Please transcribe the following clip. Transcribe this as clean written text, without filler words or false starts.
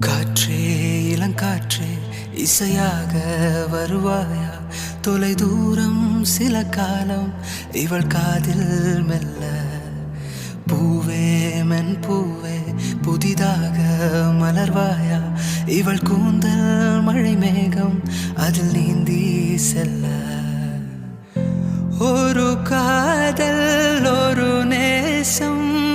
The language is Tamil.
காற்றே இளங்காற்றே இசையாக வருவாயா? தொலை தூரம் சில காலம் இவள் காதில் மெல்ல. பூவே மென் பூவே புதிதாக மலர்வாயா? இவள் கூந்தல் மழை மேகம் அதில் நீந்தி செல்ல. ஒரு காதல் ஒரு நேசம்